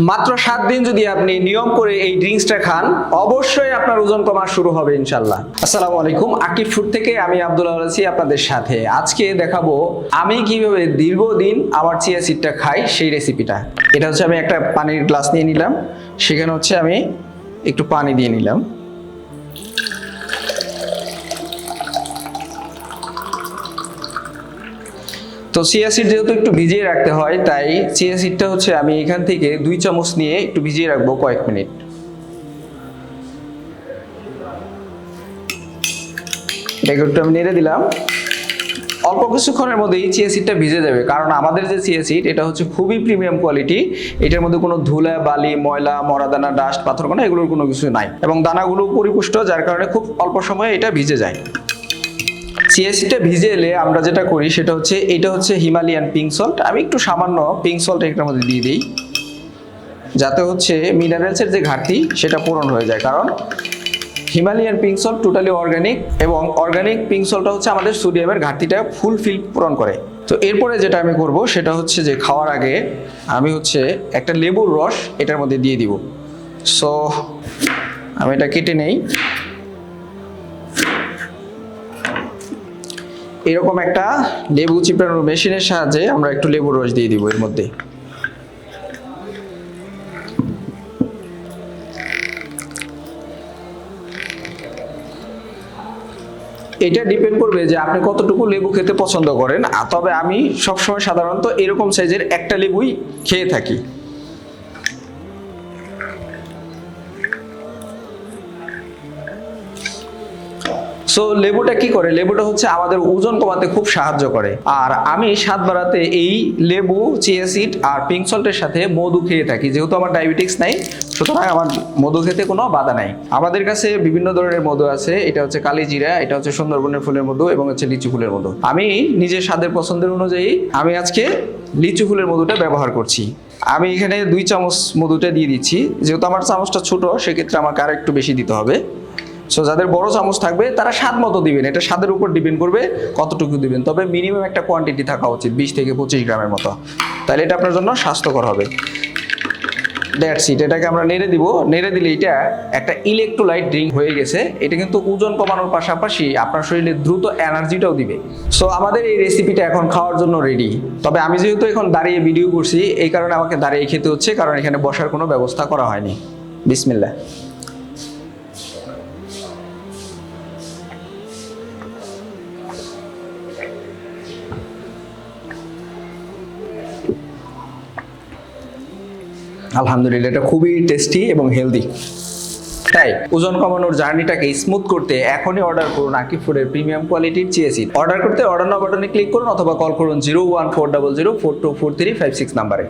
মাত্র 7 দিন যদি আপনি নিয়ম করে এই ড্রিঙ্কসটা খান, অবশ্যই আপনার ওজন কমা শুরু হবে ইনশাল্লাহ। আসসালামু আলাইকুম, আকিব ফুড থেকে আমি আব্দুল আছি আপনাদের সাথে। আজকে দেখাবো আমি কিভাবে দীর্ঘদিন আমার চিয়া সিডটা খাই সেই রেসিপিটা। এটা হচ্ছে আমি একটা পানির গ্লাস নিয়ে নিলাম, সেখানে হচ্ছে আমি একটু পানি দিয়ে নিলাম। তো চিয়া সিড যেহেতু একটু ভিজিয়ে রাখতে হয়, তাই চিয়া সিডটা হচ্ছে আমি এখান থেকে 2 চামচ নিয়ে একটু ভিজিয়ে রাখবো কয়েক মিনিট। এটাকে একটু আমি নেড়ে দিলাম। অল্প কিছুক্ষণের মধ্যেই চিয়া সিডটা ভিজে যাবে, কারণ আমাদের যে চিয়া সিড এটা হচ্ছে খুবই প্রিমিয়াম কোয়ালিটি। এটার মধ্যে কোনো ধুলা, বালি, ময়লা, মরাদানা, ডাস্ট, পাথরকণা এগুলোর কোনো কিছু নাই, এবং দানাগুলো পরিপুষ্ট, যার কারণে খুব অল্প সময়ে এটা ভিজে যায়। চিয়া সিডটা ভিজে এলে আমরা যেটা করি সেটা হচ্ছে, এটা হচ্ছে হিমালয়ান পিঙ্ক সল্ট। আমি একটু সামান্য পিঙ্ক সল্ট এটার মধ্যে দিয়ে দিই, যাতে হচ্ছে মিনারেলসের যে ঘাটতি সেটা পূরণ হয়ে যায়। কারণ Himalayan pink salt totally organic, এবং অর্গানিক পিঙ্ক সল্টটা হচ্ছে আমাদের সোডিয়ামের ঘাটতিটা ফুলফিল পূরণ করে। তো এরপরে যেটা আমি করব সেটা হচ্ছে যে খাওয়ার আগে আমি হচ্ছে একটা লেবুর রস এটার মধ্যে দিয়ে দিব। সো আমি এটা কেটে নেই। এরকম একটা লেবু চিপড়ানোর মেশিনের সাহায্যে আমরা একটু লেবুর রস দিয়ে দিব এর মধ্যে। এটা ডিপেন্ড করবে যে আপনি কতটুকু লেবু খেতে পছন্দ করেন। তবে আমি সবসময় সাধারণত এরকম সাইজের একটা লেবুই খেয়ে থাকি। সো লেবুটা কি করে? লেবুটা হচ্ছে আমাদের ওজন কমাতে খুব সাহায্য করে। আর আমি স্বাদ বাড়াতে এই লেবু, চিয়া সিড আর পিঙ্ক সল্টের সাথে মধু খেয়ে থাকি। যেহেতু আমার ডায়াবেটিক্স নাই, সুতরাং আমার মধু খেতে কোনো বাধা নাই। আমাদের কাছে বিভিন্ন ধরনের মধু আছে। এটা হচ্ছে কালিজিরা, এটা হচ্ছে সুন্দরবনের ফুলের মধু, এবং হচ্ছে লিচু ফুলের মধু। আমি নিজের স্বাদের পছন্দের অনুযায়ী আমি আজকে লিচু ফুলের মধুটা ব্যবহার করছি। আমি এখানে 2 চামচ মধুটা দিয়ে দিচ্ছি। যেহেতু আমার চামচটা ছোট, সেক্ষেত্রে আমাকে আর একটু বেশি দিতে হবে। সো যাদের বড় চামচ থাকবে তারা স্বাদ মতো দিবেন। এটা স্বাদের উপর ডিপেন্ড করবে কতটুকু দিবেন। তবে মিনিমাম একটা কোয়ান্টিটি থাকা উচিত, 20 থেকে 25 গ্রামের মতো। তাহলে এটা আপনার জন্য স্বাস্থ্যকর হবে। That's it. এটাকে আমরা নেড়ে দিব। নেড়ে দিলে এটা একটা ইলেকট্রোলাইট ড্রিঙ্ক হয়ে গেছে। এটা কিন্তু ওজন কমানোর পাশাপাশি আপনার শরীরে দ্রুত এনার্জিটাও দিবে। সো আমাদের এই রেসিপিটা এখন খাওয়ার জন্য রেডি। তবে আমি যেহেতু এখন দাঁড়িয়ে ভিডিও করছি, এই কারণে আমাকে দাঁড়িয়ে খেতে হচ্ছে, কারণ এখানে বসার কোনো ব্যবস্থা করা হয়নি। বিসমিল্লাহ। আলহামদুলিল্লাহ, এটা খুবই টেস্টি এবং হেলদি। তাই ওজন কমানোর জার্নিটাকে স্মুথ করতে এখনই অর্ডার করুন আকিব ফুডের প্রিমিয়াম কোয়ালিটির চিয়া সিড। অর্ডার করতে অর্ডার নাও বাটনে ক্লিক করুন, অথবা কল করুন 01400424356 নাম্বারে।